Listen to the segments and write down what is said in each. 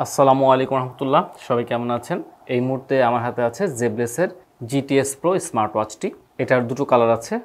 আসসালামু আলাইকুম রহমতুল্লাহ, সবাই কেমন আছেন? এই মুহূর্তে আমার হাতে আছে জেবলেসের GTS Pro স্মার্ট ওয়াচটি। এটার দুটো কালার আছে।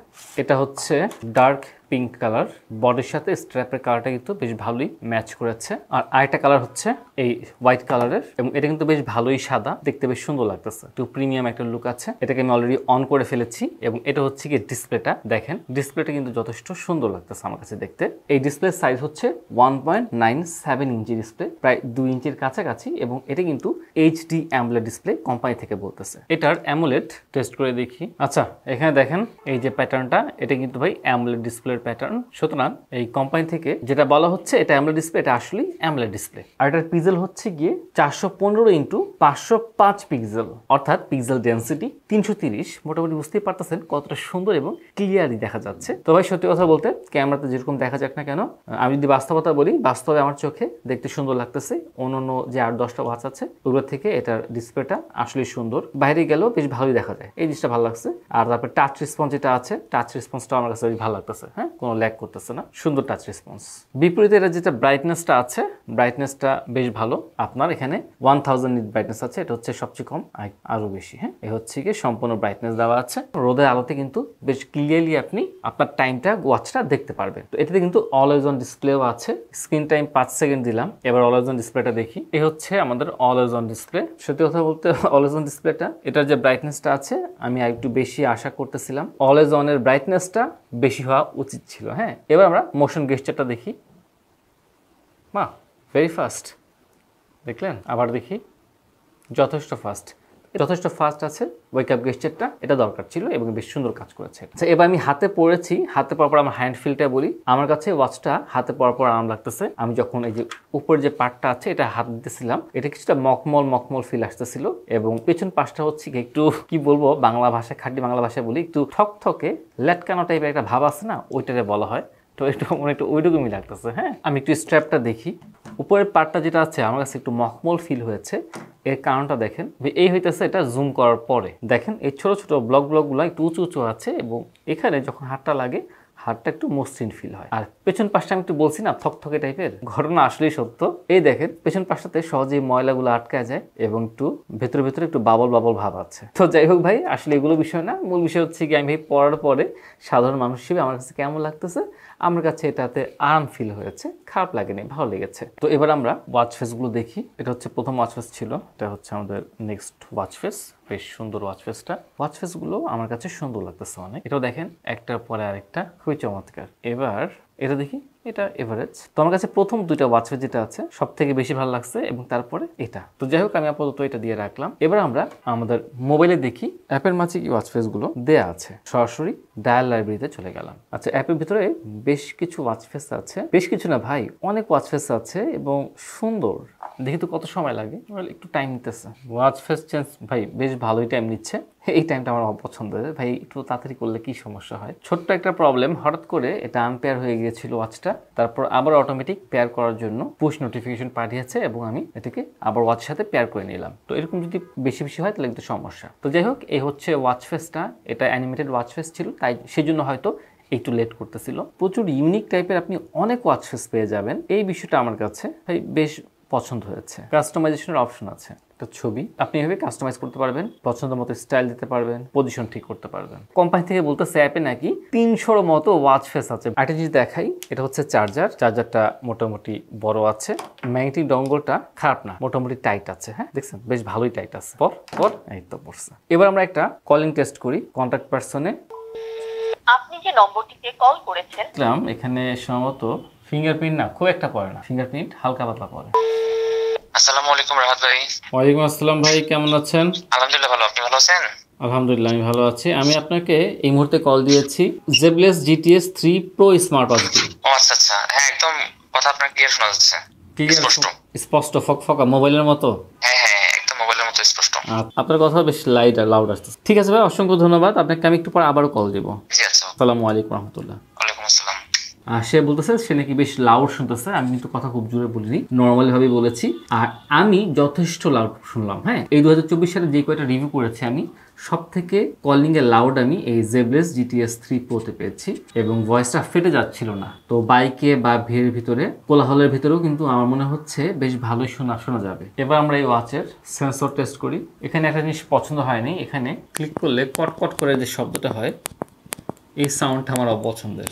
এটা হচ্ছে ডার্ক পিঙ্ক কালার, বডির সাথে স্ট্র্যাপের কালারটা কিন্তু বেশ ভালোই ম্যাচ করেছে। আর আরেকটা কালার হচ্ছে এই হোয়াইট কালারের, এবং এটা কিন্তু বেশ ভালোই সাদা, দেখতে বেশ সুন্দর লাগতেছে, একটু প্রিমিয়াম একটা লুক আছে। এটাকে আমি অলরেডি অন করে ফেলেছি, এবং এটা হচ্ছে কি ডিসপ্লেটা দেখেন, ডিসপ্লেটা কিন্তু যথেষ্ট সুন্দর লাগতেছে আমার কাছে দেখতে। এই ডিসপ্লের সাইজ হচ্ছে 1.97 ইঞ্চি ডিসপ্লে, প্রায় 2 ইঞ্চির কাছাকাছি, এবং এটা কিন্তু HD অ্যামোলেড ডিসপ্লে কোম্পানি থেকে বলতেছে। এটার অ্যামোলেড টেস্ট করে দেখি। আচ্ছা, এখানে দেখেন এই যে প্যাটার্নটা, এটা কিন্তু ভাই অ্যামোলেড ডিসপ্লের প্যাটার্ন। সুতরাং এই কোম্পানি থেকে যেটা বলা হচ্ছে এটা অ্যামোলেড ডিসপ্লে, এটা আসলেই অ্যামোলেড ডিসপ্লে। আর এটার পিক্সেল হচ্ছে গিয়ে 415 ইন্টু 505 পিক্সেল, অর্থাৎ পিক্সেল ডেন্সিটি 330। মোটামুটি বুঝতেই পারতেছেন কতটা সুন্দর এবং ক্লিয়ারই দেখা যাচ্ছে। তো ভাই সত্যি কথা বলতে ক্যামেরাতে যেরকম দেখা যাক না কেন, আমি যদি বাস্তবতা বলি, বাস্তবে আমার চোখে দেখতে সুন্দর লাগতেছে। অন্য যে 8-10টা ওয়াচ আছে ওগুলোর থেকে এটার ডিসপ্লেটা আসলেই সুন্দর। বাইরে গেলেও বেশ ভালোই দেখা যায়, এই জিনিসটা ভালো লাগছে। আর তারপর টাচ রেসপন্স যেটা আছে, টাচ রেসপন্সটা আমার কাছে বেশ ভালো লাগতেছে। হ্যাঁ, কোনো ল্যাগ করতেছে না, সুন্দর টাচ রেসপন্স। বিপরীতে এটা যেটা ব্রাইটনেসটা আছে, ব্রাইটনেসটা বেশ ভালো। আপনার এখানে 1000 নিট ব্রাইটনেস আছে, এটা হচ্ছে সবচেয়ে কম, আরো বেশি। হ্যাঁ, এই হচ্ছে কি সম্পূর্ণ ব্রাইটনেস দেওয়া আছে। রোদের আলোতে কিন্তু বেশ ক্লিয়ারলি আপনি আপনার টাইমটা, ওয়াচটা দেখতে পারবেন। তো এটাতে কিন্তু অলওয়েজ অন ডিসপ্লেও আছে। স্ক্রিন টাইম 5 সেকেন্ড দিলাম। এবার অলওয়েজ অন ডিসপ্লেটা দেখি। এই হচ্ছে আমাদের অলওয়েজ অন ডিসপ্লে। সত্যি কথা বলতে অলওয়েজ অন ডিসপ্লেটা, এটার যে ব্রাইটনেসটা আছে আমি একটু বেশি আশা করতেছিলাম। অলওয়েজ অনের ব্রাইটনেসটা বেশি হওয়া উচিত ছিল। হ্যাঁ, এবার আমরা মোশন গেস্টারটা দেখি। মা ভেরি ফাস্ট, দেখলেন? আবার দেখি, যথেষ্ট ফাস্ট, যথেষ্ট ফাস্ট আছে। ওয়েক আপ গেস্টারটা এটা দরকার ছিল এবং বেশ সুন্দর কাজ করেছে। আচ্ছা, এবার আমি হাতে পরেছি, হাতে পরার পর আমার হ্যান্ড ফিলটা বলি। আমার কাছে ওয়াচটা হাতে পরার পর আরাম লাগতেছে। আমি যখন এই যে উপর যে পার্টটা আছে এটা হাত দিতেছিলাম, এটা কিছুটা মখমল ফিল আসতেছিল, এবং পেছন পাশটা হচ্ছে একটু কি বলবো, বাংলা ভাষায়, খাঁটি বাংলা ভাষায় বলি, একটু ঠকঠকে ল্যাটকানো টাইপের একটা ভাব আছে না, ওইটারে বলা হয়। তো একটু একটু ওইরকমই লাগতেছে। হ্যাঁ, আমি একটু স্ট্র্যাপটা দেখি। উপরের পার্টটা যেটা আছে আমার কাছে একটু মখমল ফিল হয়েছে। এর কারণটা দেখেন, এই হইতেছে এটা জুম করার পরে দেখেন এই ছোট ছোট ব্লকগুলো একটু উঁচু উঁচু আছে, এবং এখানে যখন হাতটা লাগে হাতটা একটু মসৃণ ফিল হয়। আর পেছন পাশটা আমি একটু বলছি না থকথকে টাইপের, ঘটনা আসলেই সত্য। এই দেখেন পেছন পাশটাতে সহজেই ময়লাগুলো আটকায় যায়, এবং একটু ভেতরে ভেতরে একটু বাবল ভাব আছে। তো যাই হোক ভাই, আসলে এগুলো বিষয় না, মূল বিষয় হচ্ছে কি আমি ভাই পড়ার পরে সাধারণ মানুষ হিসেবে আমার কাছে কেমন লাগতেছে। আমার কাছে এটাতে আরাম ফিল হয়েছে, খারাপ লাগেনি, ভালো লেগেছে। তো এবার আমরা ওয়াচ ফেসগুলো দেখি। এটা হচ্ছে প্রথম ওয়াচ ফেস ছিল, এটা হচ্ছে আমাদের নেক্সট ওয়াচ ফেস। বেশ সুন্দর ওয়াচ ফেসটা। ওয়াচ ফেসগুলো আমার কাছে সুন্দর লাগতেছে অনেক। এটাও দেখেন একটার পরে আরেকটা খুবই চমৎকার। এবার এটা দেখি, এটা এভারেজ। তো আমার কাছে প্রথম দুইটা ওয়াচ ফেস যেটা আছে সব থেকে বেশি ভালো লাগছে, এবং তারপরে এটা। তো যাই হোক, আমি আপাতত এটা দিয়ে রাখলাম। এবার আমরা আমাদের মোবাইলে দেখি অ্যাপের মাঝে কি ওয়াচ ফেসগুলো দেয়া আছে। সরাসরি ডায়াল লাইব্রেরিতে চলে গেলাম। আচ্ছা, অ্যাপের ভিতরে বেশ কিছু ওয়াচ ফেস আছে, বেশ কিছু না ভাই, অনেক ওয়াচ ফেস আছে এবং সুন্দর। দেখি তো কত সময় লাগে, একটু টাইম নিতেছে। ওয়াচ ফেস চেঞ্জ ভাই বেশ ভালোই টাইম নিচ্ছে। এই টাইমটা আমার অপছন্দ ভাই, একটু তাড়াতাড়ি করলে কি সমস্যা হয়। ছোট্ট একটা প্রবলেম, হঠাৎ করে এটা আনপেয়ার হয়ে গিয়েছিল ওয়াচটা, তারপর আবার অটোমেটিক পেয়ার করার জন্য পুশ নোটিফিকেশন পাঠিয়েছে, এবং আমি এটাকে আবার ওয়াচের সাথে পেয়ার করে নিলাম। তো এরকম যদি বেশি হয় তাহলে কিন্তু সমস্যা। তো যাই হোক, এই হচ্ছে ওয়াচ ফেসটা। এটা অ্যানিমেটেড ওয়াচ ফেস ছিল, তাই সেই জন্য হয়তো একটু লেট করতেছিল। প্রচুর ইউনিক টাইপের আপনি অনেক ওয়াচ ফেস পেয়ে যাবেন, এই বিষয়টা আমার কাছে ভাই বেশ পছন্দ হয়েছে। কাস্টমাইজেশনের অপশন আছে, একটা ছবি আপনি এভাবে কাস্টমাইজ করতে পারবেন, পছন্দ মতো স্টাইল দিতে পারবেন, পজিশন ঠিক করতে পারবেন। কোম্পানি থেকে বলতেছে অ্যাপে নাকি 300 মতো ওয়াচ ফেস আছে। একটা জিনিস দেখাই, এটা হচ্ছে চার্জারটা মোটামুটি বড় আছে। ম্যাগনেটিক ডঙ্গলটা খারাপ না, মোটামুটি টাইট আছে। হ্যাঁ, দেখছেন বেশ ভালোই টাইট আছে। এই তো পড়ছে। এবার আমরা একটা কলিং টেস্ট করি। কন্টাক্ট পারসনে আপনি যে নম্বরটিতে কল করেছেন, এখানে সম্ভবত ফিঙ্গারপ্রিন্ট না, খুব একটা পড়ে না, ফিঙ্গারপ্রিন্ট হালকা পাতলা পড়ে। আসসালামু আলাইকুম রাহাত ভাই। ওয়ালাইকুম আসসালাম ভাই, কেমন আছেন? আলহামদুলিল্লাহ ভালো, আপনি ভালো আছেন? আলহামদুলিল্লাহ আমি ভালো আছি। আমি আপনাকে এই মুহূর্তে কল দিয়েছি Zeblaze GTS 3 Pro smart watch দিয়ে। ও আচ্ছা আচ্ছা, হ্যাঁ একদম কথা আপনার ক্লিয়ার শোনা যাচ্ছে, স্পষ্ট ফকফকা মোবাইলের মতো। হ্যাঁ হ্যাঁ একদম মোবাইলের মতো স্পষ্ট। আপনার কথা বেশ লাউড আসতেছে। ঠিক আছে ভাই, অসংখ্য ধন্যবাদ। আপনাকে আমি একটু পর আবারও কল দিব। জি আচ্ছা। আসসালামু আলাইকুম রহমতুল্লাহ। ওয়ালাইকুম আসসালাম। সে বলতেছে সে নাকি বেশ লাউড শুনতেছে। আমি কিন্তু কথা খুব জোরে বলিনি, নর্মালি ভাবে বলেছি। আর আমি যথেষ্ট লাউড শুনলাম। হ্যাঁ, এই 2024 সালে যে কয়টা রিভিউ করেছি আমি সব থেকে কলিং এ লাউড আমি এই জেবলেস GTS 3 Pro তে পেয়েছি এবং ভয়েসটা ফেটে যাচ্ছিল না। তো বাইকে বা ভিড়ের ভিতরে কোলাহলের ভিতরেও কিন্তু আমার মনে হচ্ছে বেশ ভালোই শোনা যাবে। এবার আমরা এই ওয়াচের সেন্সর টেস্ট করি। এখানে একটা জিনিস পছন্দ হয়নি, এখানে ক্লিক করলে কটকট করে যে শব্দটা হয় এই সাউন্ডটা আমার অপছন্দের।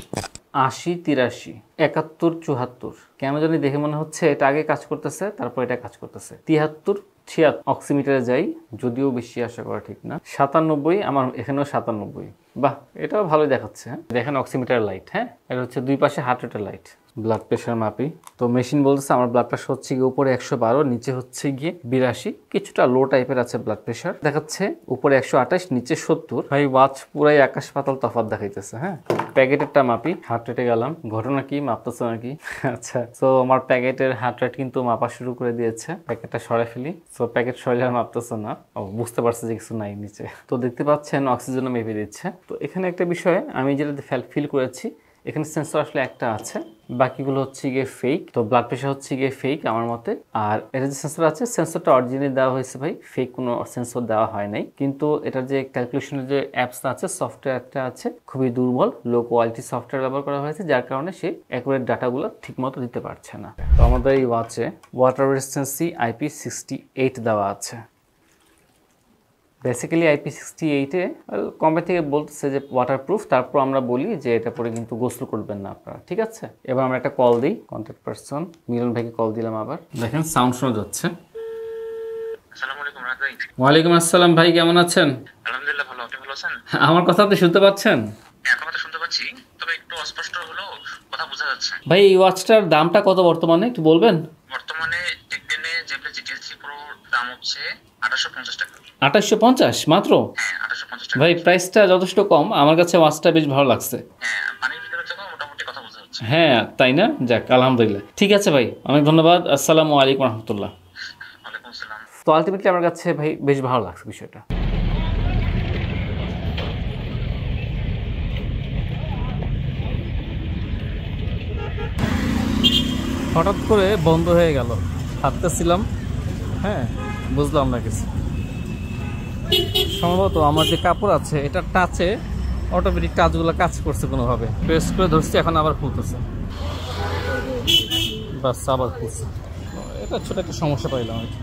80, 83, 71, 74 কেন জানি দেখে মনে হচ্ছে এটা আগে কাজ করতেছে তারপর এটা কাজ করতেছে। 73, 76 অক্সিমিটারে যাই, যদিও বেশি আশা করা ঠিক না। 97, আমার এখানেও 97। বাহ, এটাও ভালোই দেখাচ্ছে। দেখেন অক্সিমিটার লাইট, হ্যাঁ এটা হচ্ছে দুই পাশে হার্ট রেটের লাইট। ব্লাড প্রেশার মাপি, তো মেশিন বলতেছে আমার ব্লাড প্রেশার হচ্ছে গিয়ে উপরে 112, নিচে হচ্ছে গিয়ে 82, কিছুটা লো টাইপের আছে ব্লাড প্রেশার। দেখাচ্ছে উপরে 128, নিচে 70। ভাই ওয়াচ পুরাই আকাশ পাতাল তফাৎ দেখাইতেছে। হ্যাঁ, প্যাকেটেরটা মাপি, হার্ট রেটে গেলাম, ঘটনা কি মাপতেছে নাকি? আচ্ছা, তো আমার প্যাকেটের হার্ট রেট কিন্তু মাপা শুরু করে দিয়েছে। প্যাকেটটা সরাই ফেলি, তো প্যাকেট সরাইলে আর মাপতেছে না। ও, বুঝতে পারছে যে কিছু নাই নিচে। তো দেখতে পাচ্ছেন অক্সিজেনও মেপে দিচ্ছে। তো এখানে একটা বিষয় আমি যেটা ফিল করেছি, এখানে সেন্সর আসলে একটা আছে, বাকিগুলো হচ্ছে গিয়ে ফেক। তো ব্লাড প্রেশার হচ্ছে গিয়ে ফেক আমার মতে। আর এটা যে সেন্সর আছে, সেন্সরটা অরিজিনালি দেওয়া হয়েছে ভাই, ফেক কোনো সেন্সর দেওয়া হয় নাই। কিন্তু এটার যে ক্যালকুলেশনের যে অ্যাপস আছে, সফটওয়্যারটা আছে, খুবই দুর্বল, লো কোয়ালিটি সফটওয়্যার ব্যবহার করা হয়েছে, যার কারণে সে অ্যাকুরেট ডাটাগুলো ঠিকমতো দিতে পারছে না। তো আমাদের এই ওয়াচে ওয়াটার রেজিস্ট্যান্সি IP68 দেওয়া আছে। বেসিক্যালি IP68-এ কোম্পানি থেকে বলতেছে যে ওয়াটারপ্রুফ, তারপর আমরা বলি যে এটা পরে কিন্তু গোসল করবেন না আপনারা, ঠিক আছে? এবার আমরা একটা কল দিই, কন্ট্যাক্ট পারসন মিলন ভাইকে কল দিলাম। আবার দেখেন সাউন্ড শোনা যাচ্ছে। আসসালামু আলাইকুম রাত ভাই। ওয়ালাইকুম আসসালাম ভাই, কেমন আছেন? আলহামদুলিল্লাহ ভালো, আপনি ভালো আছেন? আমার কথা আপনি শুনতে পাচ্ছেন? হ্যাঁ, আপনার কথা শুনতে পাচ্ছি, তবে একটু অস্পষ্ট হলো, কথা বোঝা যাচ্ছে। ভাই এই ওয়াচটার দামটা কত বর্তমানে একটু বলবেন? বর্তমানে টেকডেনে জেবলেস GTS 3 Pro দাম হচ্ছে 2850 টাকা। 2850 মাত্র? হ্যাঁ, 2850 টাকা। ভাই প্রাইসটা যথেষ্ট কম, আমার কাছে ওয়াচটা বেশ ভালো লাগছে। হ্যাঁ, পানির ভিতরে তো মোটামুটি কথা বোঝা যাচ্ছে। হ্যাঁ তাই না? যাক আলহামদুলিল্লাহ, ঠিক আছে ভাই, অনেক ধন্যবাদ। আসসালামু আলাইকুম রহমতুল্লাহ। ওয়ালাইকুম আসসালাম। তো আলটিমেটলি আমার কাছে ভাই বেশ ভালো লাগছে বিষয়টা। হঠাৎ করে বন্ধ হয়ে গেল, ভাবতেছিলাম, হ্যাঁ বুঝলাম না কিছু। সম্ভবত আমার যে কাপড় আছে এটা টাচে অটোমেটিক টাচগুলো কাজ করছে কোনোভাবে, প্রেস করে ধরছি, এখন আবার খুলতেছে, বাস আবার খুলছে। এটা ছোট একটা সমস্যা পাইলাম আর কি।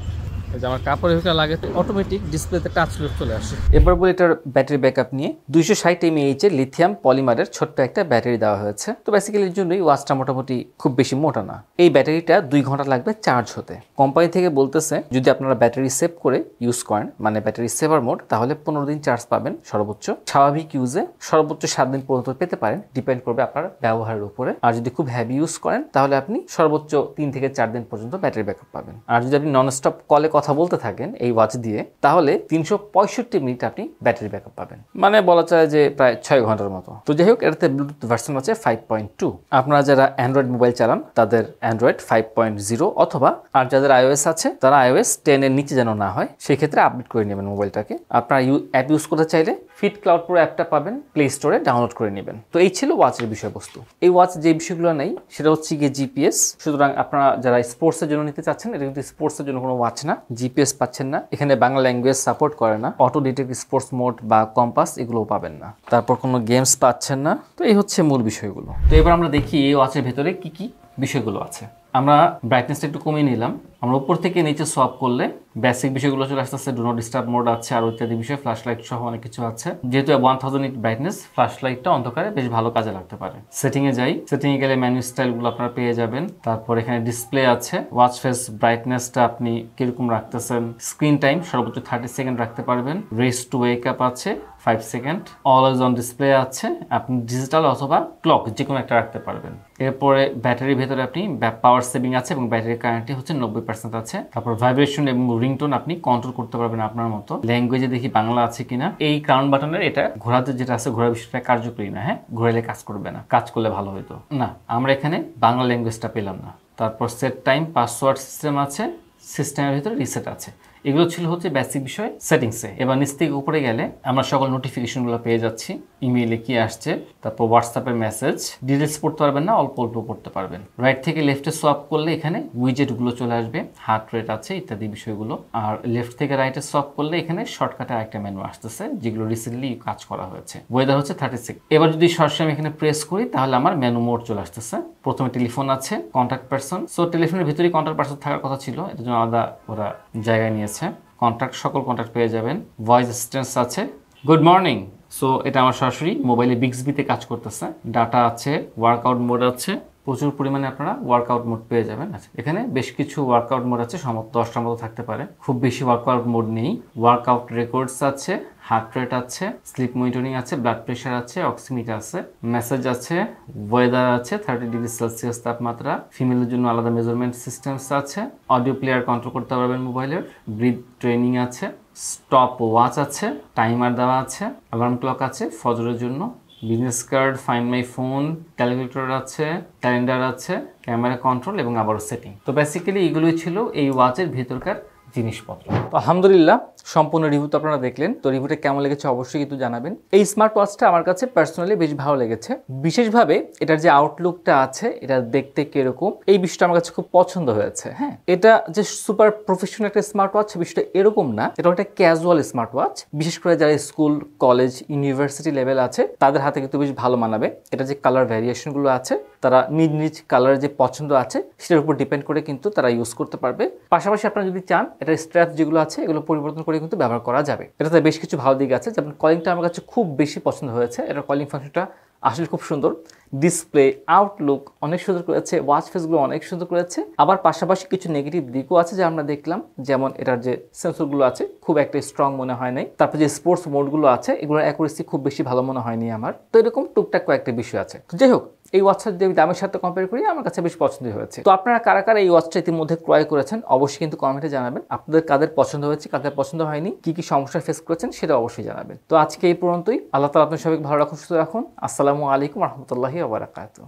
এই যে আমার কাপড়ের ভিতরে লাগে অটোমেটিক ডিসপ্লেতে টাচ চলে আসে। এবার বলি এটার ব্যাটারি ব্যাকআপ নিয়ে 260 mAh এর লিথিয়াম পলিমারের ছোট্ট একটা ব্যাটারি দেওয়া হয়েছে। তো বেসিক্যালি এর জন্যই ওয়াচটা মোটামুটি খুব বেশি মোটা না। এই ব্যাটারিটা 2 ঘন্টা লাগবে চার্জ হতে। কোম্পানি থেকে বলতেছে যদি আপনারা ব্যাটারি সেভ করে ইউজ করেন, মানে ব্যাটারি সেভার মোড, তাহলে 15 দিন চার্জ পাবেন সর্বোচ্চ। স্বাভাবিক ইউজে সর্বোচ্চ 7 দিন পর্যন্ত পেতে পারেন, ডিপেন্ড করবে আপনার ব্যবহারের উপরে। আর যদি খুব হেভি ইউজ করেন তাহলে আপনি সর্বোচ্চ 3 থেকে 4 দিন পর্যন্ত ব্যাটারি ব্যাকআপ পাবেন। আর যদি আপনি ননস্টপ কলে কথা বলতে থাকেন এই ওয়াচ দিয়ে, তাহলে 365 মিনিট আপনি ব্যাটারি ব্যাকআপ পাবেন, মানে বলা যায় যে প্রায় 6 ঘন্টার মতো। তো যাই হোক, এটাতে ব্লুটুথ ভার্সন আছে 5.2। আপনারা যারা অ্যান্ড্রয়েড মোবাইল চালান তাদের অ্যান্ড্রয়েড 5.0, অথবা আর যাদের iOS আছে তারা iOS 10 এর নিচে যেন না হয়, সেই ক্ষেত্রে আপডেট করে নেবেন মোবাইলটাকে। আপনারা অ্যাপ ইউজ করতে চাইলে ফিট ক্লাউড প্রো অ্যাপটা পাবেন, প্লে স্টোরে ডাউনলোড করে নেবেন। তো এই ছিল ওয়াচের বিষয়বস্তু। এই ওয়াচ যে বিষয়গুলো নেই সেটা হচ্ছে গিয়ে জিপিএস। সুতরাং আপনারা যারা স্পোর্টসের জন্য নিতে চাচ্ছেন, এটা কিন্তু স্পোর্টসের জন্য কোনো ওয়াচ না, জিপিএস পাচ্ছেন না, এখানে বাংলা ল্যাঙ্গুয়েজ সাপোর্ট করে না, অটো ডিটেক্ট স্পোর্টস মোড বা কম্পাস এগুলোও পাবেন না, তারপর কোনো গেমস পাচ্ছেন না। তো এই হচ্ছে মূল বিষয়গুলো। তো এবার আমরা দেখি এই ওয়াচের ভেতরে কি কি বিষয়গুলো আছে। আমরা ব্রাইটনেসটা একটু কমিয়ে নিলাম। আমরা উপর থেকে নিচে সোয়াপ করলে বেসিক বিষয়গুলো চলে আসতেছে, ডু নট ডিস্টার্ব মোড আছে, আর ইত্যাদি বিষয়, ফ্ল্যাশ লাইট সহ অনেক কিছু আছে। যেহেতু 1000 নিট ব্রাইটনেস, ফ্ল্যাশ লাইটটা অন্ধকারে বেশ ভালো কাজে লাগতে পারে। সেটিং এ যাই, সেটিং এ গেলে মেনু স্টাইলগুলো আপনারা পেয়ে যাবেন। তারপর এখানে ডিসপ্লে আছে, ওয়াচ ফেস ব্রাইটনেসটা আপনি কিরকম রাখতেছেন, স্ক্রিন টাইম সর্বোচ্চ 30 সেকেন্ড রাখতে পারবেন, রেস টু ওয়েক আপ আছে 5 সেকেন্ড, অলওয়েজ অন ডিসপ্লে আছে, আপনি ডিজিটাল অথবা ক্লক যে কোনো একটা রাখতে পারবেন। এরপরে ব্যাটারির ভেতরে আপনি পাওয়ার সেভিং আছে এবং ব্যাটারির কারেন্টটি হচ্ছে 90% আছে। তারপর ভাইব্রেশন এবং রিংটোন আপনি কন্ট্রোল করতে পারবেন আপনার মতো। ল্যাঙ্গুয়েজে দেখি বাংলা আছে কিনা। এই ক্রাউন বাটনের এটা ঘোরাতে যেটা আছে, ঘোরার বিষয়টা কার্যকরী না, হ্যাঁ ঘোরালে কাজ করবে না, কাজ করলে ভালো হতো না। আমরা এখানে বাংলা ল্যাঙ্গুয়েজটা পেলাম না। তারপর সেট টাইম পাসওয়ার্ড সিস্টেম আছে, সিস্টেমের ভিতরে রিসেট আছে। এগুলো ছিল হচ্ছে বেসিক বিষয় সেটিংসে। এবার নিচ থেকে উপরে গেলে আমরা সকল নোটিফিকেশনগুলো পেয়ে যাচ্ছি, ইমেইলে কি আসছে, তারপর হোয়াটসঅ্যাপের মেসেজ। ডিটেলস পড়তে পারবেন না, অল্প অল্প পড়তে পারবেন। রাইট থেকে লেফটে সোয়াপ করলে এখানে উইজেটগুলো চলে আসবে, হার্ট রেট আছে ইত্যাদি বিষয়গুলো। আর লেফট থেকে রাইটে সোয়াপ করলে এখানে শর্টকাটে একটা মেনু আসতেছে যেগুলো রিসেন্টলি কাজ করা হয়েছে। ওয়েদার হচ্ছে 36। এবার যদি সরাসরি আমি এখানে প্রেস করি তাহলে আমার মেনু মোড চলে আসতেছে। প্রথমে টেলিফোন আছে, কন্ট্যাক্ট পারসন। সো টেলিফোনের ভিতরেই কন্ট্যাক্ট পারসন থাকার কথা ছিল, এটার জন্য আলাদা ওরা জায়গায় নিয়েছে। কন্ট্যাক্ট, সকল কন্ট্যাক্ট পেয়ে যাবেন। ভয়েস অ্যাসিস্ট্যান্স আছে, গুড মর্নিং। সো এটা আমার সরাসরি মোবাইলে বিক্সবিতে কাজ করতেছে। ডাটা আছে, ওয়ার্কআউট মোড আছে, প্রচুর পরিমাণে আপনারা ওয়ার্কআউট মোড পেয়ে যাবেন। আচ্ছা, এখানে বেশ কিছু ওয়ার্কআউট মোড আছে, সম্ভবত 10টার মতো থাকতে পারে, খুব বেশি ওয়ার্কআউট মোড নেই। ওয়ার্কআউট রেকর্ডস আছে, হার্ট রেট আছে, স্লিপ মনিটরিং আছে, ব্লাড প্রেশার আছে, অক্সিমিটার আছে, মেসেজ আছে, ওয়েদার আছে, 30°C তাপমাত্রা, ফিমেলের জন্য আলাদা মেজারমেন্ট সিস্টেমস আছে, অডিও প্লেয়ার কন্ট্রোল করতে পারবেন মোবাইলের, ব্রিথ ট্রেনিং আছে, স্টপ ওয়াচ আছে, টাইমার দেওয়া আছে, অ্যালার্ম ক্লক আছে ফজরের জন্য, business card, find my phone, calculator আছে, ক্যালেন্ডার আছে, ক্যামেরা কন্ট্রোল এবং আবারও সেটিং। তো বেসিক্যালি এইগুলোই ছিল এই ওয়াচের ভিতরকার জিনিসপত্র। তো আলহামদুলিল্লাহ সম্পূর্ণ রিভিউ তো আপনারা দেখলেন। তো রিভিউটা কেমন লেগেছে অবশ্যই কিন্তু জানাবেন। এই স্মার্ট ওয়াচটা আমার কাছে পার্সোনালি বেশ ভালো লেগেছে। বিশেষভাবে এটার যে আউটলুকটা আছে, এটা দেখতে কিরকম, এই বিষয়টা আমার কাছে খুব পছন্দ হয়েছে। হ্যাঁ, এটা যে সুপার প্রফেশনাল একটা স্মার্ট ওয়াচ বিষয়টা এরকম না, এটা একটা ক্যাজুয়াল স্মার্ট ওয়াচ। বিশেষ করে যারা স্কুল, কলেজ, ইউনিভার্সিটি লেভেল আছে তাদের হাতে কিন্তু বেশ ভালো মানাবে। এটা যে কালার ভ্যারিয়েশনগুলো আছে, তারা নিজ নিজ কালারের যে পছন্দ আছে সেটার উপর ডিপেন্ড করে কিন্তু তারা ইউজ করতে পারবে। পাশাপাশি আপনারা যদি চান এটার স্ট্র্যাপ যেগুলো আছে এগুলো পরিবর্তন করে কিন্তু ব্যবহার করা যাবে। এটাতে বেশ কিছু ভালো দিক আছে, যেমন কলিংটা আমার কাছে খুব বেশি পছন্দ হয়েছে। এটার কলিং ফাংশনটা আসলে খুব সুন্দর। ডিসপ্লে, আউটলুক অনেক সুন্দর করেছে, ওয়াচ ফেসগুলো অনেক সুন্দর করেছে। আবার পাশাপাশি কিছু নেগেটিভ দিকও আছে যা আমরা দেখলাম, যেমন এটার যে সেন্সরগুলো আছে খুব একটা স্ট্রং মনে হয় নাই। তারপর যে স্পোর্টস মোডগুলো আছে এগুলোর অ্যাকুরেসি খুব বেশি ভালো মনে হয়নি আমার। তো এরকম টুকটাক কয়েকটা বিষয় আছে। তো যাই হোক, এই ওয়াচটা যদি দামের সাথে কম্পেয়ার করি আমার কাছে বেশ পছন্দ হয়েছে। তো আপনারা কারা কারা এই ওয়াচটা ইতিমধ্যে ক্রয় করেছেন অবশ্যই কিন্তু কমেন্টে জানাবেন। আপনাদের কাদের পছন্দ হয়েছে, কাদের পছন্দ হয়নি, কি কি সমস্যা ফেস করেছেন সেটা অবশ্যই জানাবেন। তো আজকে এই পর্যন্তই। আল্লাহ তাআলা আপনাদের সবাইকে ভালো রাখুন, সুস্থ রাখুন। আসসালামু আলাইকুম ওয়া রাহমাতুল্লাহি ওয়া বারাকাতুহু।